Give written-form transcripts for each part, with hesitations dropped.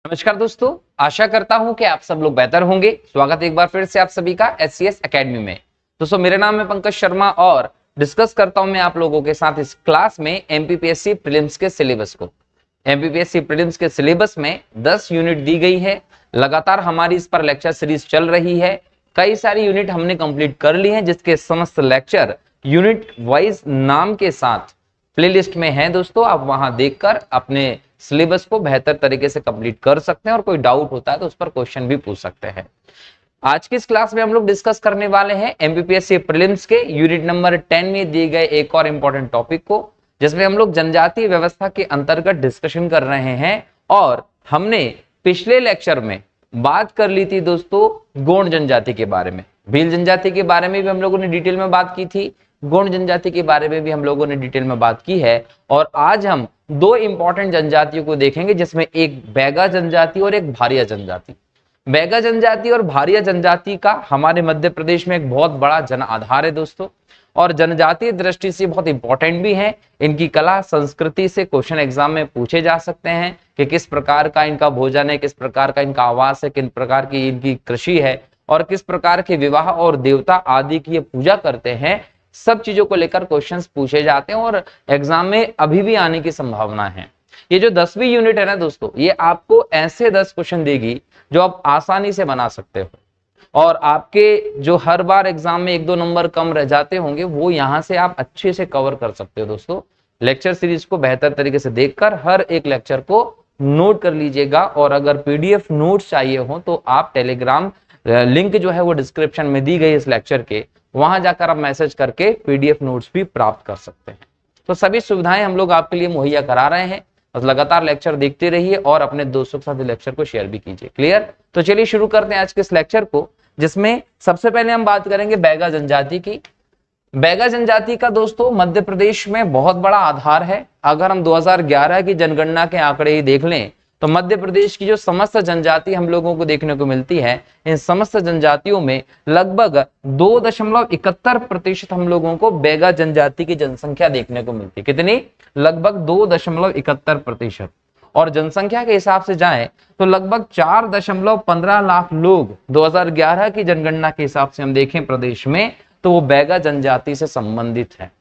नमस्कार दोस्तों, आशा करता हूं कि आप सब लोग बेहतर होंगे। स्वागत है एक बार फिर से आप सभी का एचसीएस एकेडमी में। दोस्तों, मेरा नाम है पंकज शर्मा और डिस्कस करता हूं मैं आप लोगों के साथ इस क्लास में एमपीपीएससी प्रीलिम्स के सिलेबस को। एमपीपीएससी प्रीलिम्स के सिलेबस में 10 यूनिट दी गई है। लगातार हमारी इस पर लेक्चर सीरीज चल रही है। कई सारी यूनिट हमने कंप्लीट कर ली हैं, जिसके समस्त लेक्चर यूनिट वाइज नाम के साथ प्लेलिस्ट में है। दोस्तों, आप वहां देखकर अपने सिलेबस को बेहतर तरीके से कंप्लीट कर सकते हैं और कोई डाउट होता है तो उस पर क्वेश्चन भी पूछ सकते हैं। आज की इस क्लास में हम लोग डिस्कस करने वाले हैं एमपीपीएससी प्रीलिम्स के यूनिट नंबर 10 में दिए गए एक और इंपॉर्टेंट टॉपिक को, जिसमें हम लोग जनजातीय व्यवस्था के अंतर्गत डिस्कशन कर रहे हैं। और हमने पिछले लेक्चर में बात कर ली थी दोस्तों गोंड जनजाति के बारे में। भील जनजाति के बारे में भी हम लोगों ने डिटेल में बात की थी, गोंड जनजाति के बारे में भी हम लोगों ने डिटेल में बात की है। और आज हम दो इंपॉर्टेंट जनजातियों को देखेंगे, जिसमें एक बैगा जनजाति और एक भारिया जनजाति। बैगा जनजाति और भारिया जनजाति का हमारे मध्य प्रदेश में एक बहुत बड़ा जन आधार है दोस्तों, और जनजातीय दृष्टि से बहुत इंपॉर्टेंट भी है। इनकी कला संस्कृति से क्वेश्चन एग्जाम में पूछे जा सकते हैं कि किस प्रकार का इनका भोजन है, किस प्रकार का इनका आवास है, किन प्रकार की इनकी कृषि है और किस प्रकार के विवाह और देवता आदि की ये पूजा करते हैं। सब चीजों को लेकर क्वेश्चंस पूछे जाते हैं और एग्जाम में अभी भी आने की संभावना है। ये जो 10वीं यूनिट है ना दोस्तों, ये आपको ऐसे 10 क्वेश्चन देगी जो आप आसानी से बना सकते हो, और आपके जो हर बार एग्जाम में 1-2 नंबर कम रह जाते होंगे वो यहां से आप अच्छे से कवर कर सकते हो। दोस्तों, लेक्चर सीरीज को बेहतर तरीके से देखकर हर एक लेक्चर को नोट कर लीजिएगा, और अगर पीडीएफ नोट्स चाहिए हो तो आप टेलीग्राम लिंक जो है वो डिस्क्रिप्शन में दी गई इस लेक्चर के, वहां जाकर आप मैसेज करके पीडीएफ नोट्स भी प्राप्त कर सकते हैं। तो सभी सुविधाएं हम लोग आपके लिए मुहैया करा रहे हैं। बस लगातार लेक्चर देखते रहिए और अपने दोस्तों के साथ लेक्चर को शेयर भी कीजिए। क्लियर? तो चलिए शुरू करते हैं आज के इस लेक्चर को, जिसमें सबसे पहले हम बात करेंगे बैगा जनजाति की। बैगा जनजाति का दोस्तों मध्य प्रदेश में बहुत बड़ा आधार है। अगर हम 2011 की जनगणना के आंकड़े ही देख लें तो मध्य प्रदेश की जो समस्त जनजाति हम लोगों को देखने को मिलती है, इन समस्त जनजातियों में लगभग 2.71% हम लोगों को बैगा जनजाति की जनसंख्या देखने को मिलती है। कितनी? लगभग 2.71%। और जनसंख्या के हिसाब से जाएं तो लगभग 4.15 लाख लोग 2011 की जनगणना के हिसाब से हम देखें प्रदेश में तो वो बैगा जनजाति से संबंधित है।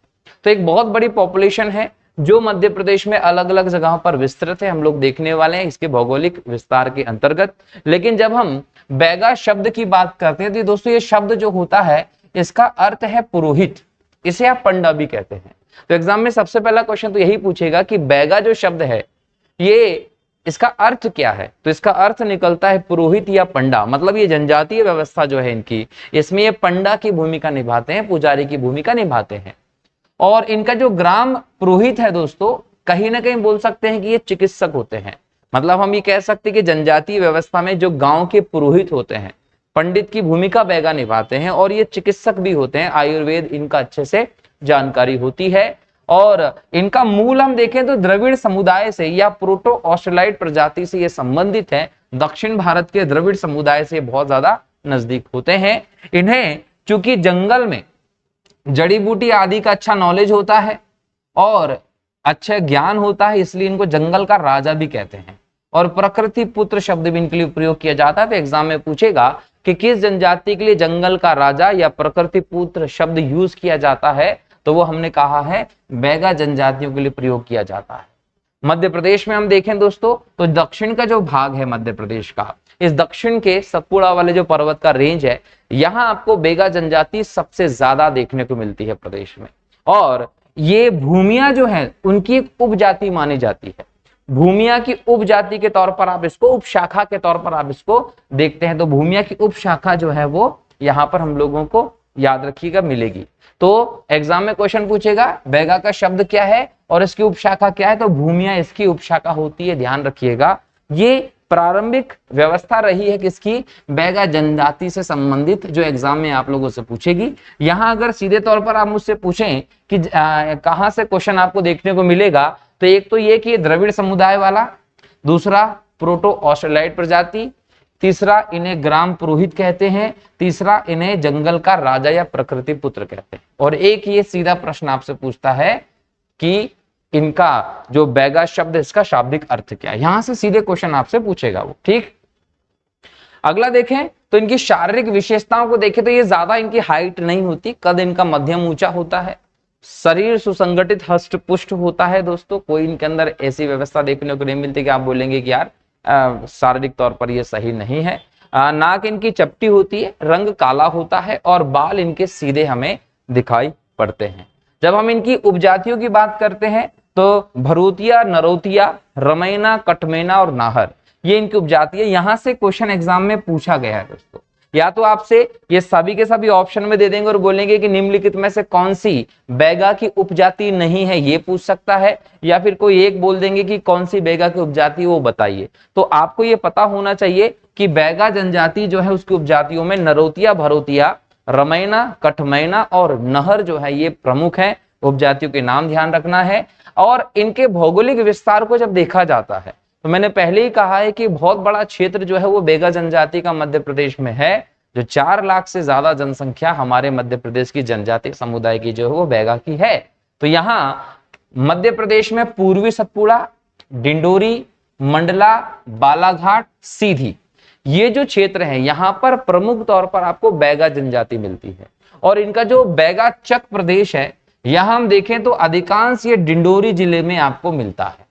तो एक बहुत बड़ी पॉपुलेशन है जो मध्य प्रदेश में अलग अलग जगहों पर विस्तृत है। हम लोग देखने वाले हैं इसके भौगोलिक विस्तार के अंतर्गत। लेकिन जब हम बैगा शब्द की बात करते हैं तो दोस्तों ये शब्द जो होता है इसका अर्थ है पुरोहित, इसे आप पंडा भी कहते हैं। तो एग्जाम में सबसे पहला क्वेश्चन तो यही पूछेगा कि बैगा जो शब्द है ये इसका अर्थ क्या है। तो इसका अर्थ निकलता है पुरोहित या पंडा। मतलब ये जनजातीय व्यवस्था जो है इनकी, इसमें ये पंडा की भूमिका निभाते हैं, पुजारी की भूमिका निभाते हैं। और इनका जो ग्राम पुरोहित है दोस्तों, कहीं ना कहीं बोल सकते हैं कि ये चिकित्सक होते हैं। मतलब हम ये कह सकते हैं कि जनजातीय व्यवस्था में जो गांव के पुरोहित होते हैं, पंडित की भूमिका बैगा निभाते हैं, और ये चिकित्सक भी होते हैं। आयुर्वेद इनका अच्छे से जानकारी होती है। और इनका मूल हम देखें तो द्रविड़ समुदाय से या प्रोटो ऑस्ट्रेलाइड प्रजाति से ये संबंधित है। दक्षिण भारत के द्रविड़ समुदाय से बहुत ज्यादा नजदीक होते हैं। इन्हें चूंकि जंगल में जड़ी बूटी आदि का अच्छा नॉलेज होता है और अच्छा ज्ञान होता है, इसलिए इनको जंगल का राजा भी कहते हैं। और प्रकृति पुत्र शब्द भी इनके लिए प्रयोग किया जाता है। तो एग्जाम में पूछेगा कि किस जनजाति के लिए जंगल का राजा या प्रकृति पुत्र शब्द यूज किया जाता है, तो वो हमने कहा है बैगा जनजातियों के लिए प्रयोग किया जाता है। मध्य प्रदेश में हम देखें दोस्तों तो दक्षिण का जो भाग है मध्य प्रदेश का, इस दक्षिण के सतपुड़ा वाले जो पर्वत का रेंज है, यहां आपको बैगा जनजाति सबसे ज्यादा देखने को मिलती है प्रदेश में। और ये भूमिया जो है उनकी एक उपजाति मानी जाती है। भूमिया की उपजाति के तौर पर आप इसको, उपशाखा के तौर पर आप इसको देखते हैं। तो भूमिया की उपशाखा जो है वो यहां पर हम लोगों को याद रखिएगा मिलेगी। तो एग्जाम में क्वेश्चन पूछेगा बैगा का शब्द क्या है और इसकी उपशाखा क्या है, तो भूमिया इसकी उपशाखा होती है। ध्यान रखिएगा, ये प्रारंभिक व्यवस्था रही है किसकी? बैगा जनजाति से संबंधित, जो एग्जाम में आप लोगों से पूछेगी। यहां अगर सीधे तौर पर आप मुझसे पूछें कि कहां से क्वेश्चन आपको देखने को मिलेगा, तो एक तो ये कि द्रविड़ समुदाय वाला, दूसरा प्रोटो ऑस्ट्रेलाइड प्रजाति, तीसरा इन्हें ग्राम पुरोहित कहते हैं, तीसरा इन्हें जंगल का राजा या प्रकृति पुत्र कहते हैं। और एक ये सीधा प्रश्न आपसे पूछता है कि इनका जो बैगा शब्द है इसका शाब्दिक अर्थ क्या है, यहां से सीधे क्वेश्चन आपसे पूछेगा वो। ठीक, अगला देखें तो इनकी शारीरिक विशेषताओं को देखें तो ये ज्यादा इनकी हाइट नहीं होती, कद इनका मध्यम ऊंचा होता है, शरीर सुसंगठित हष्ट पुष्ट होता है दोस्तों, कोई इनके अंदर ऐसी व्यवस्था देखने को नहीं मिलती कि आप बोलेंगे कि यार शारीरिक तौर पर ये सही नहीं है। नाक इनकी चपटी होती है, रंग काला होता है और बाल इनके सीधे हमें दिखाई पड़ते हैं। जब हम इनकी उपजातियों की बात करते हैं तो भरूतिया, नरोतिया, रमैना, कटमेना और नाहर, ये इनकी उपजाति है। यहां से क्वेश्चन एग्जाम में पूछा गया है दोस्तों, या तो आपसे ये सभी के सभी ऑप्शन में दे देंगे और बोलेंगे कि निम्नलिखित में से कौन सी बैगा की उपजाति नहीं है, ये पूछ सकता है, या फिर कोई एक बोल देंगे कि कौन सी बैगा की उपजाति वो बताइए। तो आपको ये पता होना चाहिए कि बैगा जनजाति जो है उसकी उपजातियों में नरोतिया, भरोतिया, रमैना, कठमैना और नहर जो है ये प्रमुख है। उपजातियों के नाम ध्यान रखना है। और इनके भौगोलिक विस्तार को जब देखा जाता है तो मैंने पहले ही कहा है कि बहुत बड़ा क्षेत्र जो है वो बैगा जनजाति का मध्य प्रदेश में है, जो 4 लाख से ज्यादा जनसंख्या हमारे मध्य प्रदेश की जनजाति समुदाय की जो है वो बैगा की है। तो यहाँ मध्य प्रदेश में पूर्वी सतपुड़ा, डिंडोरी, मंडला, बालाघाट, सीधी, ये जो क्षेत्र है यहाँ पर प्रमुख तौर पर आपको बैगा जनजाति मिलती है। और इनका जो बैगा चक प्रदेश है यहां हम देखें तो अधिकांश ये डिंडोरी जिले में आपको मिलता है।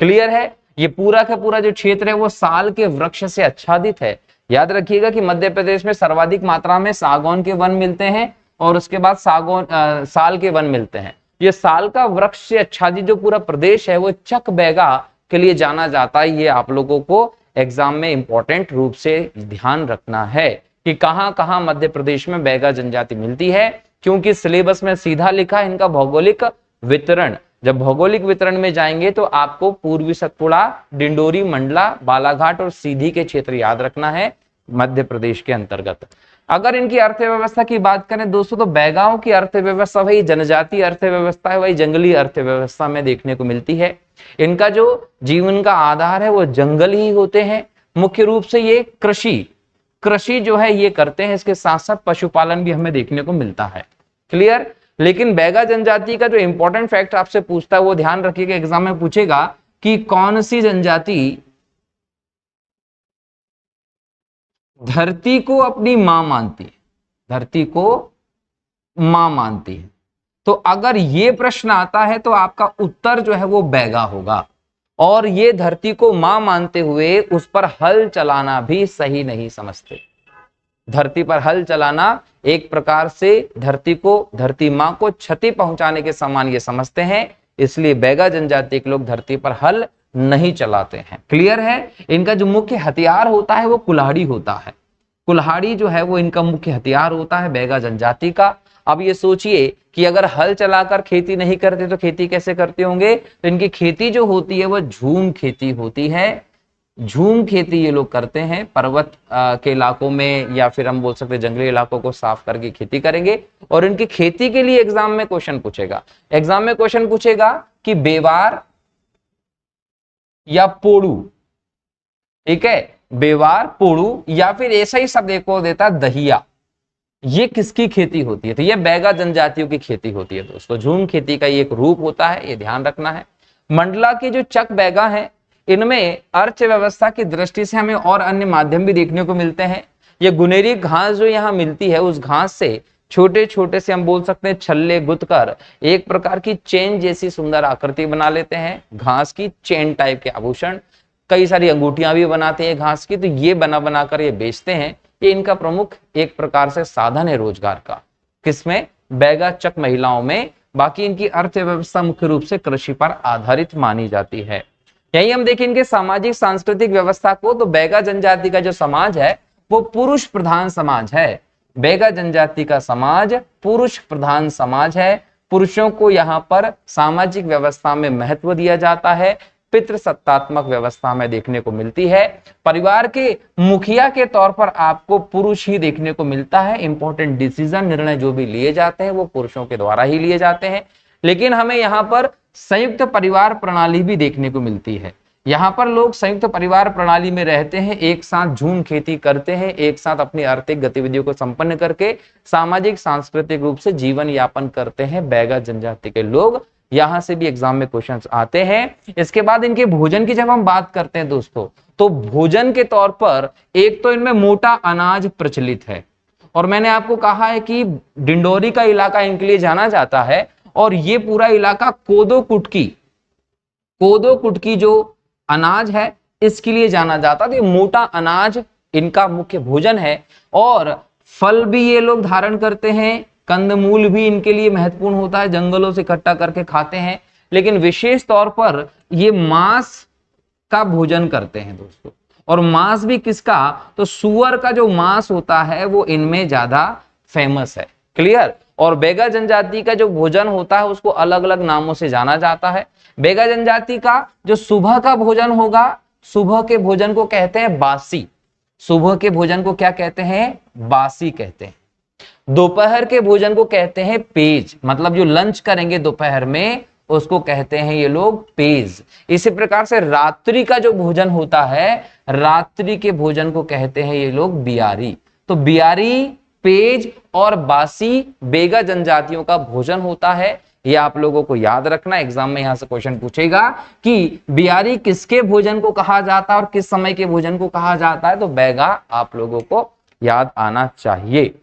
क्लियर है, ये पूरा का पूरा जो क्षेत्र है वो साल के वृक्ष से आच्छादित है। याद रखिएगा कि मध्य प्रदेश में सर्वाधिक मात्रा में सागौन के वन मिलते हैं और उसके बाद साल के वन मिलते हैं। ये साल का वृक्ष से आच्छादित जो पूरा प्रदेश है वो चक बैगा के लिए जाना जाता है। ये आप लोगों को एग्जाम में इंपॉर्टेंट रूप से ध्यान रखना है कि कहां कहां मध्य प्रदेश में बैगा जनजाति मिलती है, क्योंकि सिलेबस में सीधा लिखा है इनका भौगोलिक वितरण। जब भौगोलिक वितरण में जाएंगे तो आपको पूर्वी सतपुड़ा, डिंडोरी, मंडला, बालाघाट और सीधी के क्षेत्र याद रखना है मध्य प्रदेश के अंतर्गत। अगर इनकी अर्थव्यवस्था की बात करें दोस्तों तो बैगाओं की अर्थव्यवस्था वही जनजातीय अर्थव्यवस्था है, वही जंगली अर्थव्यवस्था में देखने को मिलती है। इनका जो जीवन का आधार है वो जंगल ही होते हैं। मुख्य रूप से ये कृषि जो है ये करते हैं, इसके साथ साथ पशुपालन भी हमें देखने को मिलता है। क्लियर। लेकिन बैगा जनजाति का जो इंपॉर्टेंट फैक्ट आपसे पूछता है वो ध्यान रखिएगा, एग्जाम में पूछेगा कि कौन सी जनजाति धरती को अपनी मां मानती है, धरती को मां मानती है। तो अगर ये प्रश्न आता है तो आपका उत्तर जो है वो बैगा होगा। और ये धरती को मां मानते हुए उस पर हल चलाना भी सही नहीं समझते। धरती पर हल चलाना एक प्रकार से धरती मां को क्षति पहुंचाने के समान ये समझते हैं, इसलिए बैगा जनजाति के लोग धरती पर हल नहीं चलाते हैं। क्लियर है। इनका जो मुख्य हथियार होता है वो कुल्हाड़ी होता है। कुल्हाड़ी जो है वो इनका मुख्य हथियार होता है बैगा जनजाति का। अब ये सोचिए कि अगर हल चलाकर खेती नहीं करते तो खेती कैसे करते होंगे। तो इनकी खेती जो होती है वो झूम खेती होती है। झूम खेती ये लोग करते हैं, पर्वत के इलाकों में या फिर हम बोल सकते हैं जंगली इलाकों को साफ करके खेती करेंगे। और इनकी खेती के लिए एग्जाम में क्वेश्चन पूछेगा कि बेवार या पोड़ू, ठीक है, बेवार, पोड़ू या फिर ऐसा ही शब्द एक और देता दहिया, ये किसकी खेती होती है। तो ये बैगा जनजातियों की खेती होती है दोस्तों। झूम खेती का ये एक रूप होता है, ये ध्यान रखना है। मंडला की जो चक बैगा है इनमें अर्थव्यवस्था की दृष्टि से हमें और अन्य माध्यम भी देखने को मिलते हैं। ये गुनेरी घास जो यहाँ मिलती है उस घास से छोटे छोटे से हम बोल सकते हैं छल्ले गुथकर एक प्रकार की चेन जैसी सुंदर आकृति बना लेते हैं। घास की चेन टाइप के आभूषण, कई सारी अंगूठियां भी बनाते हैं घास की। तो ये बनाकर ये बेचते हैं। ये इनका प्रमुख एक प्रकार से साधन है रोजगार का, किसमें, बैगा चक महिलाओं में। बाकी इनकी अर्थव्यवस्था मुख्य रूप से कृषि पर आधारित मानी जाती है। यही हम देखें इनके सामाजिक सांस्कृतिक व्यवस्था को, तो बैगा जनजाति का जो समाज है वो पुरुष प्रधान समाज है। बैगा जनजाति का समाज पुरुष प्रधान समाज है। पुरुषों को यहाँ पर सामाजिक व्यवस्था में महत्व दिया जाता है। पितृसत्तात्मक व्यवस्था में देखने को मिलती है। परिवार के मुखिया के तौर पर आपको पुरुष ही देखने को मिलता है। इंपॉर्टेंट डिसीजन, निर्णय जो भी लिए जाते हैं वो पुरुषों के द्वारा ही लिए जाते हैं। लेकिन हमें यहाँ पर संयुक्त परिवार प्रणाली भी देखने को मिलती है। यहाँ पर लोग संयुक्त परिवार प्रणाली में रहते हैं, एक साथ झूम खेती करते हैं, एक साथ अपनी आर्थिक गतिविधियों को संपन्न करके सामाजिक सांस्कृतिक रूप से जीवन यापन करते हैं बैगा जनजाति के लोग। यहां से भी एग्जाम में क्वेश्चंस आते हैं। इसके बाद इनके भोजन की जब हम बात करते हैं दोस्तों, तो भोजन के तौर पर एक तो इनमें मोटा अनाज प्रचलित है, और मैंने आपको कहा है कि डिंडोरी का इलाका इनके लिए जाना जाता है, और ये पूरा इलाका कोदो कुटकी जो अनाज है इसके लिए जाना जाता है। तो ये मोटा अनाज इनका मुख्य भोजन है, और फल भी ये लोग धारण करते हैं, कंदमूल भी इनके लिए महत्वपूर्ण होता है, जंगलों से इकट्ठा करके खाते हैं, लेकिन विशेष तौर पर ये मांस का भोजन करते हैं दोस्तों। और मांस भी किसका, तो सूअर का जो मांस होता है वो इनमें ज्यादा फेमस है। क्लियर। और बेगा जनजाति का जो भोजन होता है उसको अलग अलग नामों से जाना जाता है। बेगा जनजाति का जो सुबह का भोजन होगा, सुबह के भोजन को कहते हैं बासी। सुबह के भोजन को क्या कहते हैं, बासी कहते हैं। दोपहर के भोजन को कहते हैं पेज, मतलब जो लंच करेंगे दोपहर में उसको कहते हैं ये लोग पेज। इसी प्रकार से रात्रि का जो भोजन होता है, रात्रि के भोजन को कहते हैं ये लोग बियारी। तो बियारी, पेज और बासी बेगा जनजातियों का भोजन होता है। ये आप लोगों को याद रखना, एग्जाम में यहां से क्वेश्चन पूछेगा कि बियारी किसके भोजन को कहा जाता है और किस समय के भोजन को कहा जाता है, तो बेगा आप लोगों को याद आना चाहिए।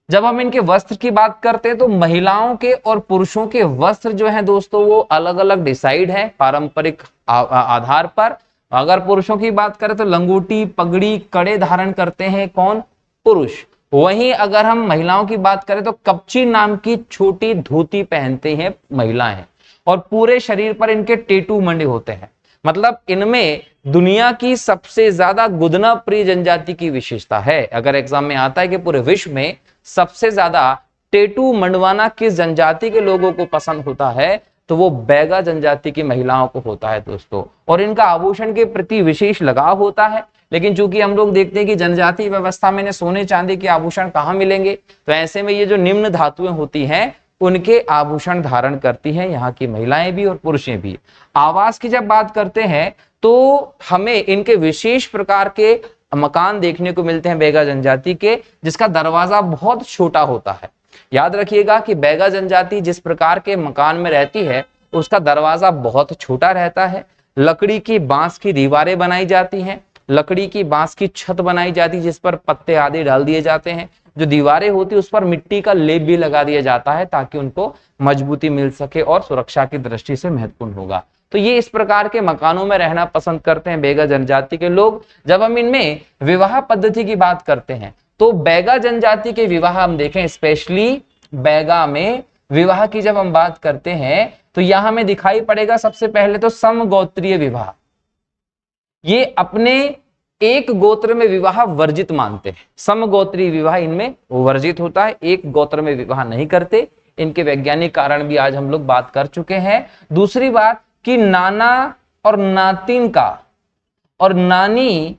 जब हम इनके वस्त्र की बात करते हैं तो महिलाओं के और पुरुषों के वस्त्र जो हैं दोस्तों वो अलग अलग डिसाइड है पारंपरिक आधार पर। अगर पुरुषों की बात करें तो लंगोटी, पगड़ी, कड़े धारण करते हैं कौन, पुरुष। वहीं अगर हम महिलाओं की बात करें तो कपची नाम की छोटी धोती पहनते हैं महिलाएं, और पूरे शरीर पर इनके टेटू मंडे होते हैं। मतलब इनमें दुनिया की सबसे ज्यादा गुदना प्रिय जनजाति की विशेषता है। अगर एग्जाम में आता है कि पूरे विश्व में सबसे ज्यादा टेटू मंडवाना किस जनजाति के लोगों को पसंद होता है, तो वो बेगा जनजाति की महिलाओं को होता है दोस्तों। और इनका आभूषण के प्रति विशेष लगाव होता है, लेकिन चूंकि हम लोग देखते हैं कि जनजाति व्यवस्था में सोने चांदी के आभूषण कहाँ मिलेंगे, तो ऐसे में ये जो निम्न धातुएं होती हैं उनके आभूषण धारण करती हैं यहाँ की महिलाएं भी और पुरुषें भी। आवास की जब बात करते हैं तो हमें इनके विशेष प्रकार के मकान देखने को मिलते हैं बेगा जनजाति के, जिसका दरवाजा बहुत छोटा होता है। याद रखिएगा कि बेगा जनजाति जिस प्रकार के मकान में रहती है उसका दरवाजा बहुत छोटा रहता है। लकड़ी की बांस की दीवारें बनाई जाती हैं, लकड़ी की बांस की छत बनाई जाती है जिस पर पत्ते आदि डाल दिए जाते हैं। जो दीवारें होती है उस पर मिट्टी का लेप भी लगा दिया जाता है ताकि उनको मजबूती मिल सके और सुरक्षा की दृष्टि से महत्वपूर्ण होगा। तो ये इस प्रकार के मकानों में रहना पसंद करते हैं बेगा जनजाति के लोग। जब हम इनमें विवाह पद्धति की बात करते हैं तो बेगा जनजाति के विवाह हम देखें, स्पेशली बेगा में विवाह की जब हम बात करते हैं तो यहां हमें दिखाई पड़ेगा सबसे पहले तो समगोत्रीय विवाह। ये अपने एक गोत्र में विवाह वर्जित मानते हैं। समगोत्रीय विवाह इनमें वर्जित होता है, एक गोत्र में विवाह नहीं करते। इनके वैज्ञानिक कारण भी आज हम लोग बात कर चुके हैं। दूसरी बात कि नाना और नातिन का और नानी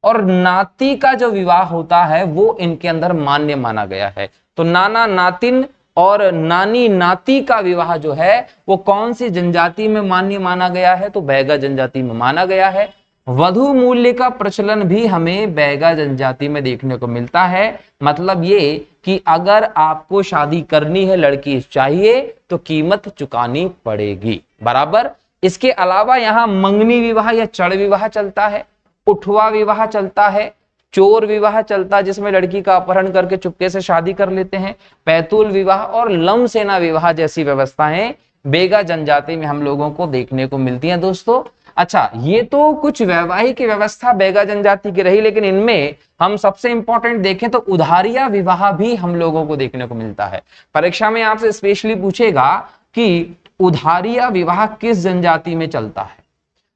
और नाती का जो विवाह होता है वो इनके अंदर मान्य माना गया है। तो नाना नातिन और नानी नाती का विवाह जो है वो कौन सी जनजाति में मान्य माना गया है, तो बेगा जनजाति में माना गया है। वधु मूल्य का प्रचलन भी हमें बेगा जनजाति में देखने को मिलता है। मतलब ये कि अगर आपको शादी करनी है, लड़की चाहिए, तो कीमत चुकानी पड़ेगी बराबर। इसके अलावा यहाँ मंगनी विवाह या चढ़ विवाह चलता है, उठवा विवाह चलता है, चोर विवाह चलता है जिसमें लड़की का अपहरण करके चुपके से शादी कर लेते हैं, पैतुल विवाह और लम सेना विवाह जैसी व्यवस्थाएं बेगा जनजाति में हम लोगों को देखने को मिलती हैं दोस्तों। अच्छा, ये तो कुछ वैवाहिक व्यवस्था बेगा जनजाति की रही, लेकिन इनमें हम सबसे इंपॉर्टेंट देखें तो उधारिया विवाह भी हम लोगों को देखने को मिलता है। परीक्षा में आपसे स्पेशली पूछेगा कि उधारिया विवाह किस जनजाति में चलता है,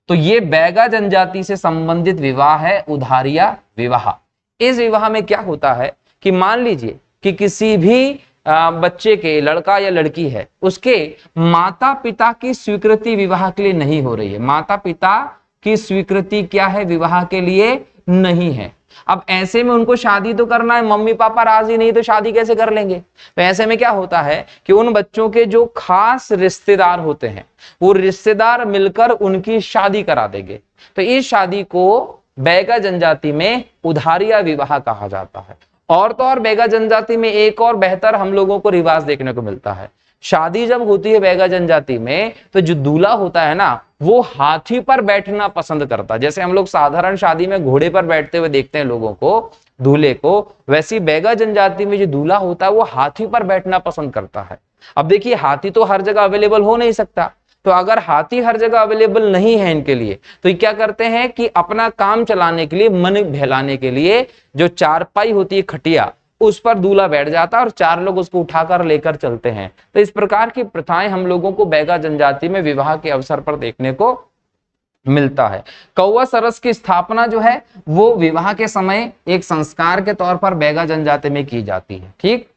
तो ये बेगा जनजाति से संबंधित विवाह है उधारिया विवाह। इस विवाह में क्या होता है कि मान लीजिए कि किसी भी बच्चे के, लड़का या लड़की है, उसके माता पिता की स्वीकृति विवाह के लिए नहीं हो रही है। माता पिता की स्वीकृति क्या है, विवाह के लिए नहीं है। अब ऐसे में उनको शादी तो करना है, मम्मी पापा राजी नहीं तो शादी कैसे कर लेंगे। तो ऐसे में क्या होता है कि उन बच्चों के जो खास रिश्तेदार होते हैं वो रिश्तेदार मिलकर उनकी शादी करा देंगे। तो इस शादी को बेगा जनजाति में उधारिया विवाह कहा जाता है। और तो और बेगा जनजाति में एक और बेहतर हम लोगों को रिवाज देखने को मिलता है शादी जब होती है बैगा जनजाति में तो जो दूल्हा होता है ना वो हाथी पर बैठना पसंद करता है। जैसे हम लोग साधारण शादी में घोड़े पर बैठते हुए देखते हैं लोगों को, दूल्हे को, वैसी बैगा जनजाति में जो दूल्हा होता है वो हाथी पर बैठना पसंद करता है। अब देखिए हाथी तो हर जगह अवेलेबल हो नहीं सकता, तो अगर हाथी हर जगह अवेलेबल नहीं है इनके लिए तो ये क्या करते हैं कि अपना काम चलाने के लिए, मन बहलाने के लिए जो चारपाई होती है खटिया उस पर दूल्हा बैठ जाता है और चार लोग उसको उठाकर लेकर चलते हैं। तो इस प्रकार की प्रथाएं हम लोगों को बैगा जनजाति में विवाह के अवसर पर देखने को मिलता है। कौवा सरस की स्थापना जो है वो विवाह के समय एक संस्कार के तौर पर बैगा जनजाति में की जाती है। ठीक,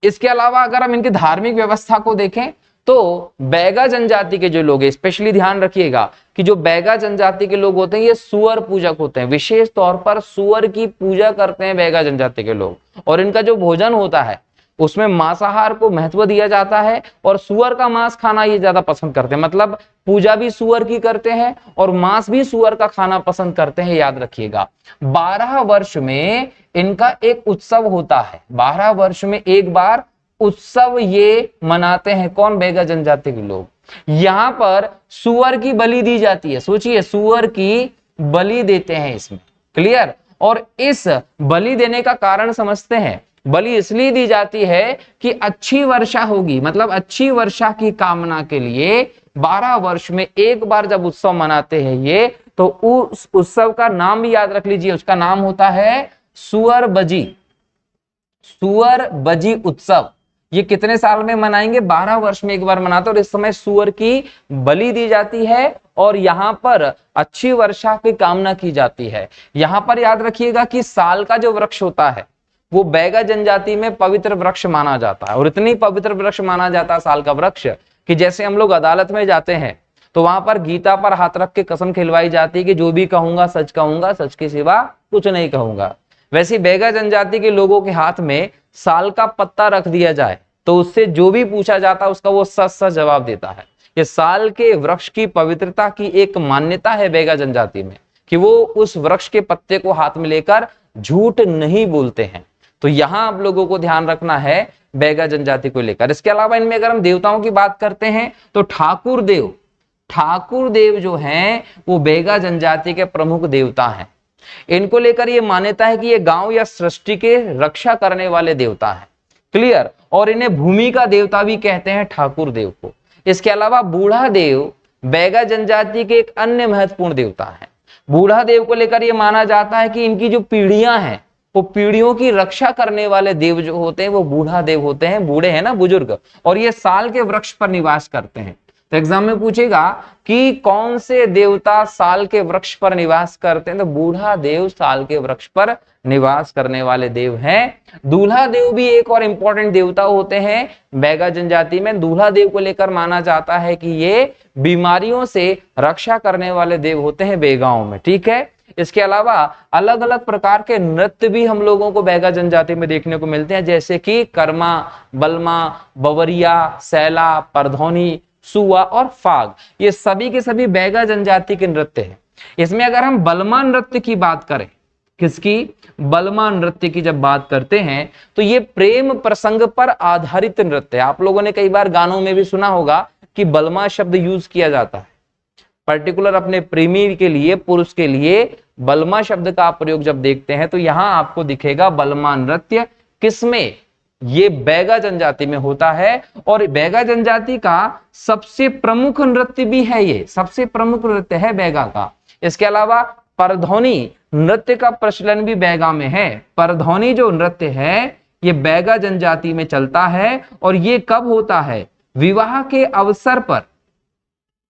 इसके अलावा अगर हम इनकी धार्मिक व्यवस्था को देखें तो बैगा जनजाति के जो लोग हैं, स्पेशली ध्यान रखिएगा कि जो बैगा जनजाति के लोग होते हैं ये सुअर पूजक होते हैं, विशेष तौर पर सुअर की पूजा करते हैं बैगा जनजाति के लोग। और इनका जो भोजन होता है उसमें मांसाहार को महत्व दिया जाता है और सुअर का मांस खाना ये ज्यादा पसंद करते हैं। मतलब पूजा भी सुअर की करते हैं और मांस भी सुअर का खाना पसंद करते हैं, याद रखिएगा। 12 वर्ष में इनका एक उत्सव होता है, 12 वर्ष में एक बार उत्सव ये मनाते हैं। कौन? बैगा जनजाति के लोग। यहां पर सुअर की बलि दी जाती है, सोचिए सुअर की बलि देते हैं इसमें, क्लियर। और इस बलि देने का कारण समझते हैं, बलि इसलिए दी जाती है कि अच्छी वर्षा होगी, मतलब अच्छी वर्षा की कामना के लिए 12 वर्ष में एक बार जब उत्सव मनाते हैं ये, तो उस उत्सव का नाम भी याद रख लीजिए, उसका नाम होता है सुअर बजी, सुअर बजी उत्सव। ये कितने साल में मनाएंगे? 12 वर्ष में एक बार मनाते हैं और इस समय सुअर की बलि दी जाती है और यहाँ पर अच्छी वर्षा की कामना की जाती है। यहाँ पर याद रखिएगा कि साल का जो वृक्ष होता है वो बैगा जनजाति में पवित्र वृक्ष माना जाता है। और इतनी पवित्र वृक्ष माना जाता है साल का वृक्ष कि जैसे हम लोग अदालत में जाते हैं तो वहां पर गीता पर हाथ रख के कसम खिलवाई जाती है कि जो भी कहूंगा, सच के सिवा कुछ नहीं कहूंगा। वैसे बैगा जनजाति के लोगों के हाथ में साल का पत्ता रख दिया जाए तो उससे जो भी पूछा जाता है उसका वो सच जवाब देता है। ये साल के वृक्ष की पवित्रता की एक मान्यता है बैगा जनजाति में कि वो उस वृक्ष के पत्ते को हाथ में लेकर झूठ नहीं बोलते हैं। तो यहां आप लोगों को ध्यान रखना है बैगा जनजाति को लेकर। इसके अलावा इनमें अगर हम देवताओं की बात करते हैं तो ठाकुर देव जो हैं वो बैगा जनजाति के प्रमुख देवता हैं। इनको लेकर ये मान्यता है कि ये गांव या सृष्टि के रक्षा करने वाले देवता हैं, क्लियर। और इन्हें भूमि का देवता भी कहते हैं ठाकुर देव को। इसके अलावा बूढ़ा देव बैगा जनजाति के एक अन्य महत्वपूर्ण देवता है। बूढ़ा देव को लेकर यह माना जाता है कि इनकी जो पीढ़ियां हैं वो पीढ़ियों की रक्षा करने वाले देव जो होते हैं वो बूढ़ा देव होते हैं। बूढ़े हैं ना, बुजुर्ग, और ये साल के वृक्ष पर निवास करते हैं। तो एग्जाम में पूछेगा कि कौन से देवता साल के वृक्ष पर निवास करते हैं, तो बूढ़ा देव साल के वृक्ष पर निवास करने वाले देव हैं। दूल्हा देव भी एक और इंपॉर्टेंट देवता होते हैं बैगा जनजाति में। दूल्हा देव को लेकर माना जाता है कि ये बीमारियों से रक्षा करने वाले देव होते हैं बैगाओं में, ठीक है। इसके अलावा अलग अलग प्रकार के नृत्य भी हम लोगों को बैगा जनजाति में देखने को मिलते हैं, जैसे कि कर्मा, बलमा, बवरिया, सैला, परधौनी, सुआ और फाग। ये सभी के सभी बैगा जनजाति के नृत्य हैं। इसमें अगर हम बलमा नृत्य की बात करें, किसकी? बलमा नृत्य की जब बात करते हैं तो ये प्रेम प्रसंग पर आधारित नृत्य है। आप लोगों ने कई बार गानों में भी सुना होगा कि बलमा शब्द यूज किया जाता है, पर्टिकुलर अपने प्रेमी के लिए, पुरुष के लिए बलमा शब्द का प्रयोग जब देखते हैं तो यहां आपको दिखेगा बलमा नृत्य। किसमें? ये बैगा जनजाति में होता है। और बैगा जनजाति का सबसे प्रमुख नृत्य भी है, ये सबसे प्रमुख नृत्य है बैगा का। इसके अलावा परधौनी नृत्य का प्रचलन भी बैगा में है। परधौनी जो नृत्य है ये बैगा जनजाति में चलता है और ये कब होता है? विवाह के अवसर पर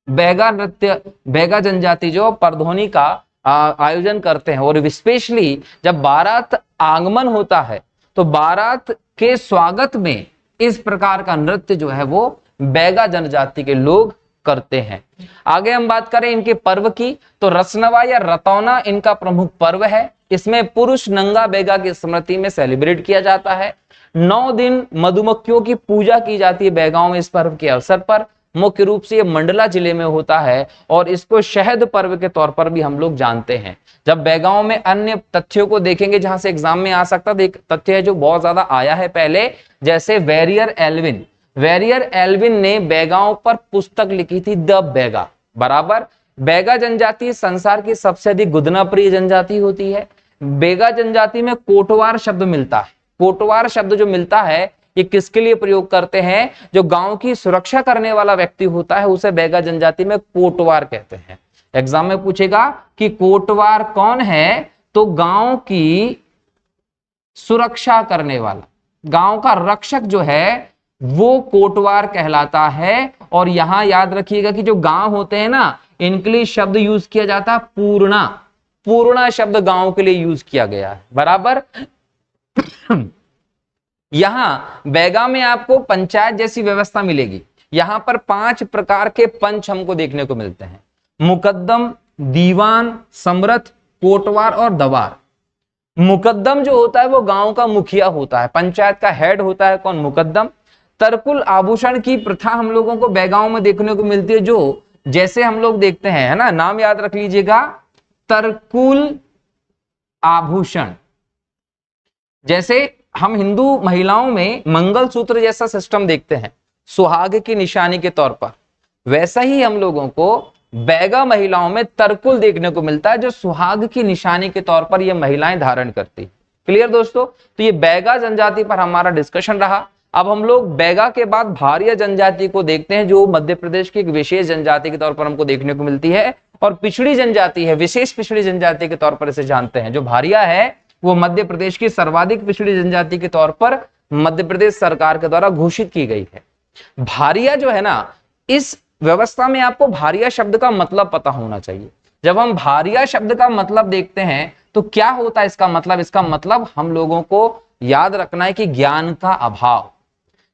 बैगा नृत्य, बैगा जनजाति जो परधौनी का आयोजन करते हैं। और स्पेशली जब बारात आगमन होता है तो बारात के स्वागत में इस प्रकार का नृत्य जो है वो बैगा जनजाति के लोग करते हैं। आगे हम बात करें इनके पर्व की तो रसनवा या रतौना इनका प्रमुख पर्व है। इसमें पुरुष नंगा बैगा की स्मृति में सेलिब्रेट किया जाता है। 9 दिन मधुमक्खियों की पूजा की जाती है बैगाओं में इस पर्व के अवसर पर। मुख्य रूप से ये मंडला जिले में होता है और इसको शहद पर्व के तौर पर भी हम लोग जानते हैं। जब बैगाओं में अन्य तथ्यों को देखेंगे जहां से एग्जाम में आ सकता है, एक तथ्य है जो बहुत ज्यादा आया है पहले, जैसे वेरियर एल्विन। वेरियर एल्विन ने बैगाओं पर पुस्तक लिखी थी, द बैगा, बराबर। बैगा जनजाति संसार की सबसे अधिक गुदना प्रिय जनजाति होती है। बैगा जनजाति में कोटवार शब्द मिलता है। कोटवार शब्द जो मिलता है ये किसके लिए प्रयोग करते हैं? जो गांव की सुरक्षा करने वाला व्यक्ति होता है उसे बैगा जनजाति में कोटवार कहते हैं। एग्जाम में पूछेगा कि कोटवार कौन है, तो गांव की सुरक्षा करने वाला, गांव का रक्षक जो है वो कोटवार कहलाता है। और यहां याद रखिएगा कि जो गांव होते हैं ना, इनके लिए शब्द यूज किया जाता है पूर्णा। पूर्णा शब्द गांव के लिए यूज किया गया है, बराबर। यहां बैगा में आपको पंचायत जैसी व्यवस्था मिलेगी। यहां पर 5 प्रकार के पंच हमको देखने को मिलते हैं: मुकद्दम, दीवान, समरथ, कोटवार और दवार। मुकद्दम जो होता है वो गांव का मुखिया होता है, पंचायत का हेड होता है कौन? मुकद्दम। तरकुल आभूषण की प्रथा हम लोगों को बैगाओं में देखने को मिलती है, जो जैसे हम लोग देखते हैं, है ना, नाम याद रख लीजिएगा, तरकुल आभूषण। जैसे हम हिंदू महिलाओं में मंगलसूत्र जैसा सिस्टम देखते हैं सुहाग की निशानी के तौर पर, वैसा ही हम लोगों को बैगा महिलाओं में तरकुल देखने को मिलता है, जो सुहाग की निशानी के तौर पर ये महिलाएं धारण करती। क्लियर दोस्तों? तो ये बैगा जनजाति पर हमारा डिस्कशन रहा। अब हम लोग बैगा के बाद भारिया जनजाति को देखते हैं, जो मध्य प्रदेश की एक विशेष जनजाति के तौर पर हमको देखने को मिलती है और पिछड़ी जनजाति है, विशेष पिछड़ी जनजाति के तौर पर इसे जानते हैं। जो भारिया है वो मध्य प्रदेश की सर्वाधिक पिछड़ी जनजाति के तौर पर मध्य प्रदेश सरकार के द्वारा घोषित की गई है। भारिया जो है ना, इस व्यवस्था में आपको भारिया शब्द का मतलब पता होना चाहिए। जब हम भारिया शब्द का मतलब देखते हैं तो क्या होता है इसका मतलब? इसका मतलब हम लोगों को याद रखना है कि ज्ञान का अभाव।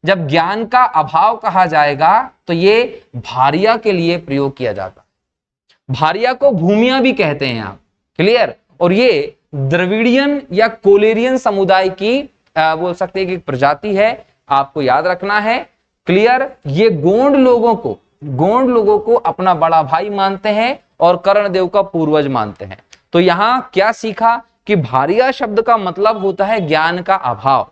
जब ज्ञान का अभाव कहा जाएगा तो ये भारिया के लिए प्रयोग किया जाता है। भारिया को भूमिया भी कहते हैं आप, क्लियर। और ये द्रविडियन या कोलेरियन समुदाय की बोल सकते हैं कि प्रजाति है, आपको याद रखना है, क्लियर। ये गोंड लोगों को अपना बड़ा भाई मानते हैं और कर्णदेव का पूर्वज मानते हैं। तो यहां क्या सीखा कि भारिया शब्द का मतलब होता है ज्ञान का अभाव,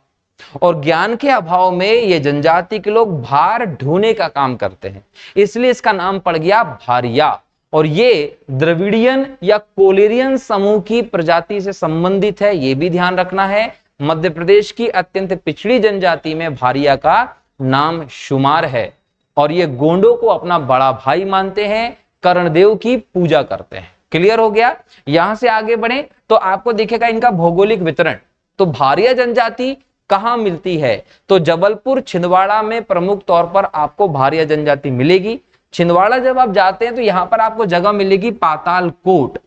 और ज्ञान के अभाव में ये जनजाति के लोग भार ढोने का काम करते हैं, इसलिए इसका नाम पड़ गया भारिया। और ये द्रविडियन या कोलेरियन समूह की प्रजाति से संबंधित है, ये भी ध्यान रखना है। मध्य प्रदेश की अत्यंत पिछड़ी जनजाति में भारिया का नाम शुमार है और ये गोंडों को अपना बड़ा भाई मानते हैं, कर्णदेव की पूजा करते हैं। क्लियर हो गया? यहां से आगे बढ़े तो आपको दिखेगा इनका भौगोलिक वितरण। तो भारिया जनजाति कहां मिलती है? तो जबलपुर, छिंदवाड़ा में प्रमुख तौर पर आपको भारिया जनजाति मिलेगी। छिंदवाड़ा जब आप जाते हैं तो यहां पर आपको जगह मिलेगी पातालकोट।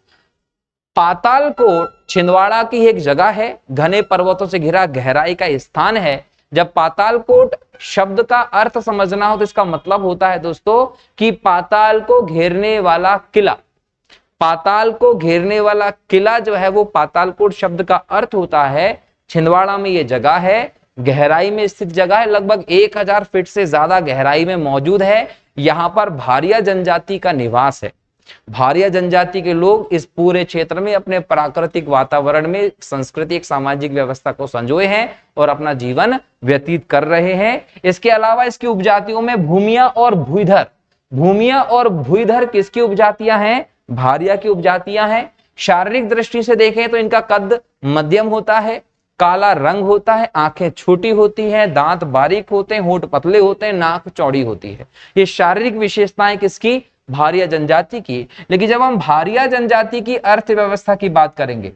पातालकोट छिंदवाड़ा की एक जगह है, घने पर्वतों से घिरा गहराई का स्थान है। जब पातालकोट शब्द का अर्थ समझना हो तो इसका मतलब होता है दोस्तों कि पाताल को घेरने वाला किला। पाताल को घेरने वाला किला जो है वो पातालकोट शब्द का अर्थ होता है। छिंदवाड़ा में ये जगह है, गहराई में स्थित जगह है, लगभग 1000 फीट से ज्यादा गहराई में मौजूद है। यहां पर भारिया जनजाति का निवास है। भारिया जनजाति के लोग इस पूरे क्षेत्र में अपने प्राकृतिक वातावरण में सांस्कृतिक सामाजिक व्यवस्था को संजोए हैं और अपना जीवन व्यतीत कर रहे हैं। इसके अलावा इसकी उपजातियों में भूमिया और भूइधर, भूमिया और भूइधर किसकी उपजातियां हैं? भारिया की उपजातियां हैं। शारीरिक दृष्टि से देखें तो इनका कद मध्यम होता है, काला रंग होता है, आंखें छोटी होती हैं, दांत बारीक होते हैं, होंठ पतले होते हैं, नाक चौड़ी होती है। ये शारीरिक विशेषताएं किसकी? भारिया जनजाति की। लेकिन जब हम भारिया जनजाति की अर्थव्यवस्था की बात करेंगे,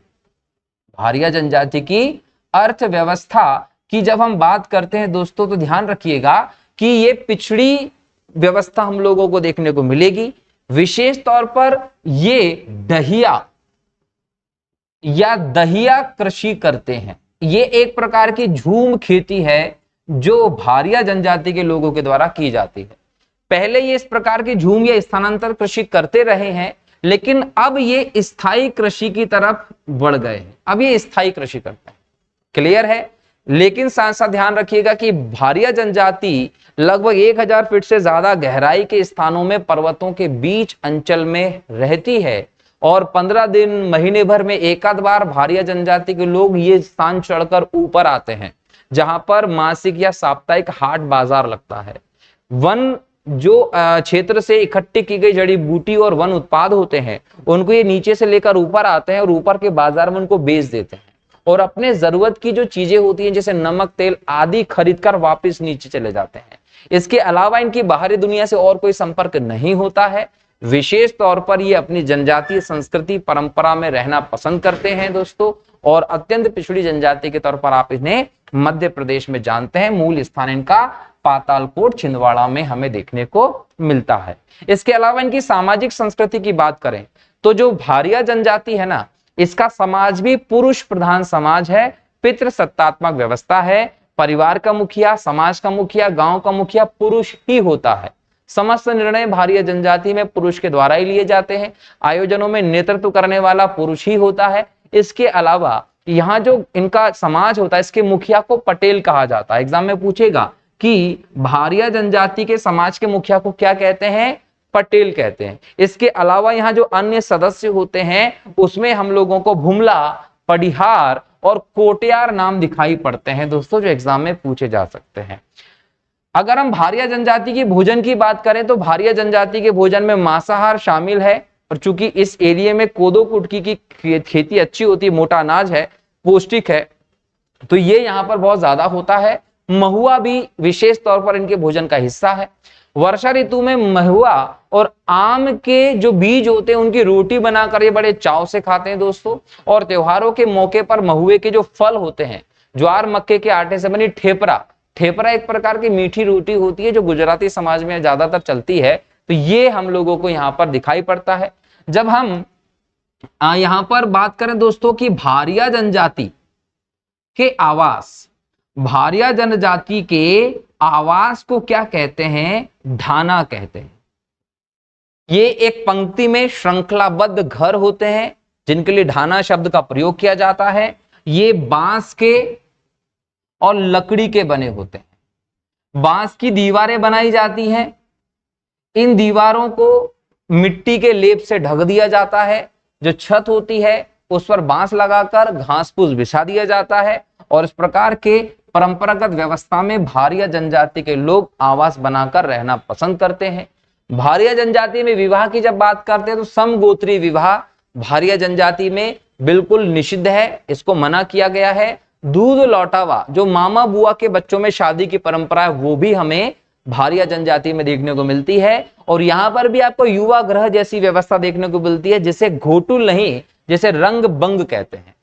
भारिया जनजाति की अर्थव्यवस्था की जब हम बात करते हैं दोस्तों, तो ध्यान रखिएगा कि ये पिछड़ी व्यवस्था हम लोगों को देखने को मिलेगी। विशेष तौर पर ये दहिया या दहिया कृषि करते हैं। ये एक प्रकार की झूम खेती है जो भारिया जनजाति के लोगों के द्वारा की जाती है। पहले ये इस प्रकार की झूम या स्थानांतर कृषि करते रहे हैं, लेकिन अब ये स्थायी कृषि की तरफ बढ़ गए हैं। अब ये स्थायी कृषि करते हैं। क्लियर है? लेकिन साथ साथ ध्यान रखिएगा कि भारिया जनजाति लगभग 1000 फीट से ज्यादा गहराई के स्थानों में पर्वतों के बीच अंचल में रहती है और 15 दिन महीने भर में एक आध बार भारिया जनजाति के लोग ये स्थान चढ़कर ऊपर आते हैं। जहां पर मासिक या साप्ताहिक हाट बाजार लगता है। वन जो क्षेत्र से इकट्ठी की गई जड़ी बूटी और वन उत्पाद होते हैं उनको ये नीचे से लेकर ऊपर आते हैं और ऊपर के बाजार में उनको बेच देते हैं और अपने जरूरत की जो चीजें होती हैं जैसे नमक, तेल आदि खरीदकर वापस नीचे चले जाते हैं। इसके अलावा इनकी बाहरी दुनिया से और कोई संपर्क नहीं होता है। विशेष तौर पर ये अपनी जनजातीय संस्कृति परंपरा में रहना पसंद करते हैं दोस्तों, और अत्यंत पिछड़ी जनजाति के तौर पर आप इन्हें मध्य प्रदेश में जानते हैं। मूल स्थान इनका पातालकोट छिंदवाड़ा में हमें देखने को मिलता है। इसके अलावा इनकी सामाजिक संस्कृति की बात करें तो जो भारिया जनजाति है ना, इसका समाज भी पुरुष प्रधान समाज है, पितृसत्तात्मक व्यवस्था है, परिवार का मुखिया, समाज का मुखिया, गांव का मुखिया पुरुष ही होता है। समस्त निर्णय भारिया जनजाति में पुरुष के द्वारा ही लिए जाते हैं। आयोजनों में नेतृत्व करने वाला पुरुष ही होता है। इसके अलावा यहाँ जो इनका समाज होता है इसके मुखिया को पटेल कहा जाता है। एग्जाम में पूछेगा कि भारिया जनजाति के समाज के मुखिया को क्या कहते हैं, पटेल कहते हैं। इसके अलावा यहाँ जो अन्य सदस्य होते हैं उसमें हम लोगों को भुमला, पडिहार और कोटियार नाम दिखाई पड़ते हैं दोस्तों, जो एग्जाम में पूछे जा सकते हैं। अगर हम भारिया जनजाति की भोजन की बात करें तो भारिया जनजाति के भोजन में मांसाहार शामिल है, और चूंकि इस एरिया में कोदो कुटकी की खेती अच्छी होती है, मोटा अनाज है, पौष्टिक है, तो ये यहाँ पर बहुत ज्यादा होता है। महुआ भी विशेष तौर पर इनके भोजन का हिस्सा है। वर्षा ऋतु में महुआ और आम के जो बीज होते हैं उनकी रोटी बनाकर ये बड़े चाव से खाते हैं दोस्तों। और त्योहारों के मौके पर महुए के जो फल होते हैं, ज्वार मक्के के आटे से बनी ठेपरा, ठेपरा एक प्रकार की मीठी रोटी होती है जो गुजराती समाज में ज्यादातर चलती है, तो ये हम लोगों को यहाँ पर दिखाई पड़ता है। जब हम यहाँ पर बात करें दोस्तों कि भारिया जनजाति के आवास, भारिया जनजाति के आवास को क्या कहते हैं, ढाना कहते हैं। ये एक पंक्ति में श्रृंखलाबद्ध घर होते हैं जिनके लिए ढाना शब्द का प्रयोग किया जाता है। ये बांस के और लकड़ी के बने होते हैं। बांस की दीवारें बनाई जाती हैं। इन दीवारों को मिट्टी के लेप से ढक दिया जाता है। जो छत होती है उस पर बांस लगाकर घास फूस बिछा दिया जाता है, और इस प्रकार के परंपरागत व्यवस्था में भारिया जनजाति के लोग आवास बनाकर रहना पसंद करते हैं। भारिया जनजाति में विवाह की जब बात करते हैं तो समगोत्री विवाह भारिया जनजाति में बिल्कुल निषिद्ध है, इसको मना किया गया है। दूध लौटावा जो मामा बुआ के बच्चों में शादी की परंपरा है वो भी हमें भारिया जनजाति में देखने को मिलती है। और यहाँ पर भी आपको युवा ग्रह जैसी व्यवस्था देखने को मिलती है, जिसे घोटुल नहीं, जिसे रंग बंग कहते हैं,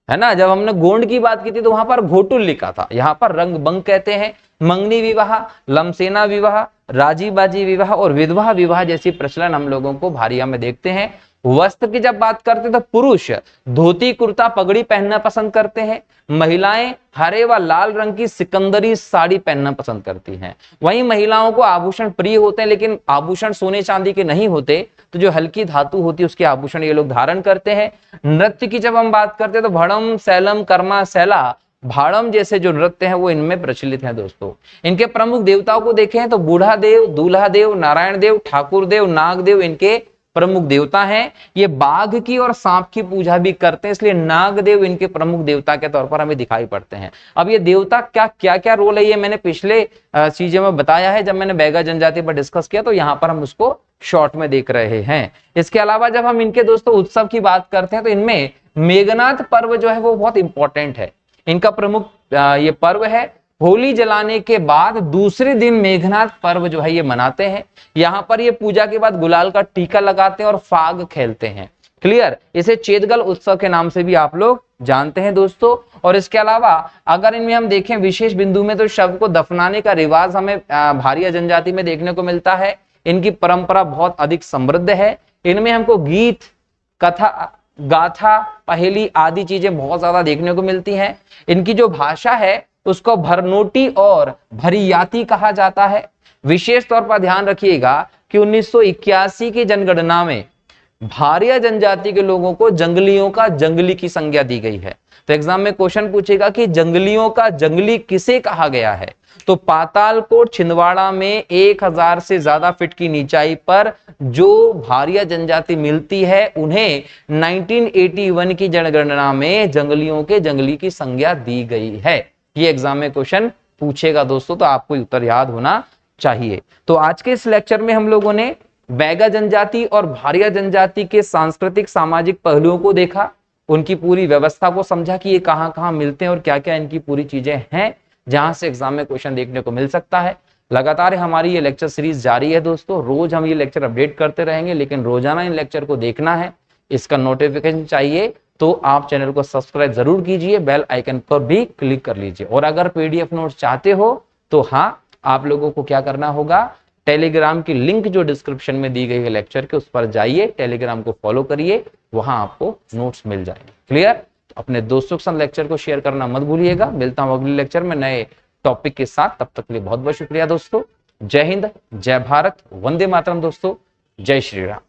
है ना। जब हमने गोंड की बात की थी तो वहां पर घोटुल लिखा था, यहाँ पर रंग बंग कहते हैं। मंगनी विवाह, लमसेना विवाह, राजी बाजी विवाह और विधवा विवाह जैसी प्रचलन हम लोगों को भारिया में देखते हैं। वस्त्र की जब बात करते हैं तो पुरुष धोती कुर्ता पगड़ी पहनना पसंद करते हैं। महिलाएं हरे व लाल रंग की सिकंदरी साड़ी पहनना पसंद करती हैं। वहीं महिलाओं को आभूषण प्रिय होते हैं, लेकिन आभूषण सोने चांदी के नहीं होते, तो जो हल्की धातु होती है उसके आभूषण ये लोग धारण करते हैं। नृत्य की जब हम बात करते हैं तो भड़म, सैलम, कर्मा, सैला, भाड़म जैसे जो नृत्य हैं वो इनमें प्रचलित हैं दोस्तों। इनके प्रमुख देवताओं को देखें तो बूढ़ा देव, दूल्हा देव, नारायण देव, ठाकुर देव, नाग देव इनके प्रमुख देवता हैं। ये बाघ की और सांप की पूजा भी करते हैं, इसलिए नागदेव इनके प्रमुख देवता के तौर पर हमें दिखाई पड़ते हैं। अब ये देवता क्या क्या रोल है ये मैंने पिछले चीजों में बताया है, जब मैंने बैगा जनजाति पर डिस्कस किया, तो यहाँ पर हम उसको शॉर्ट में देख रहे हैं। इसके अलावा जब हम इनके दोस्तों उत्सव की बात करते हैं तो इनमें मेघनाथ पर्व जो है वो बहुत इंपॉर्टेंट है। इनका प्रमुख ये पर्व है। होली जलाने के बाद दूसरे दिन मेघनाथ पर्व जो है ये मनाते हैं। यहाँ पर ये पूजा के बाद गुलाल का टीका लगाते हैं और फाग खेलते हैं। क्लियर। इसे चेतगल उत्सव के नाम से भी आप लोग जानते हैं दोस्तों। और इसके अलावा अगर इनमें हम देखें विशेष बिंदु में तो शव को दफनाने का रिवाज हमें भारिया जनजाति में देखने को मिलता है। इनकी परंपरा बहुत अधिक समृद्ध है। इनमें हमको गीत, कथा, गाथा, पहेली आदि चीजें बहुत ज्यादा देखने को मिलती हैं। इनकी जो भाषा है उसको भरनोटी और भरियाती कहा जाता है। विशेष तौर पर ध्यान रखिएगा कि 1981 की जनगणना में भारिया जनजाति के लोगों को जंगलियों का जंगली की संज्ञा दी गई है। तो एग्जाम में क्वेश्चन पूछेगा कि जंगलियों का जंगली किसे कहा गया है, तो पातालकोट छिंदवाड़ा में 1000 से ज्यादा फीट की नीचाई पर जो भारिया जनजाति मिलती है उन्हें 1981 की जनगणना में जंगलियों के जंगली की संज्ञा दी गई है। ये एग्जाम में क्वेश्चन पूछेगा दोस्तों, तो आपको उत्तर याद होना चाहिए। तो आज के इस लेक्चर में हम लोगों ने बैगा जनजाति और भारिया जनजाति के सांस्कृतिक सामाजिक पहलुओं को देखा, उनकी पूरी व्यवस्था को समझा कि ये कहाँ कहाँ मिलते हैं और क्या क्या इनकी पूरी चीजें हैं जहां से एग्जाम में क्वेश्चन देखने को मिल सकता है। लगातार हमारी ये लेक्चर सीरीज जारी है दोस्तों, रोज हम ये लेक्चर अपडेट करते रहेंगे, लेकिन रोजाना इन लेक्चर को देखना है, इसका नोटिफिकेशन चाहिए तो आप चैनल को सब्सक्राइब जरूर कीजिए, बेल आइकन पर भी क्लिक कर लीजिए। और अगर पीडीएफ नोट्स चाहते हो तो हाँ, आप लोगों को क्या करना होगा, टेलीग्राम की लिंक जो डिस्क्रिप्शन में दी गई है लेक्चर के, उस पर जाइए, टेलीग्राम को फॉलो करिए, वहां आपको नोट्स मिल जाएंगे। क्लियर? अपने दोस्तों के साथ लेक्चर को शेयर करना मत भूलिएगा। मिलता हूं अगले लेक्चर में नए टॉपिक के साथ, तब तक के लिए बहुत बहुत शुक्रिया दोस्तों। जय हिंद, जय भारत, वंदे मातरम दोस्तों, जय श्री राम।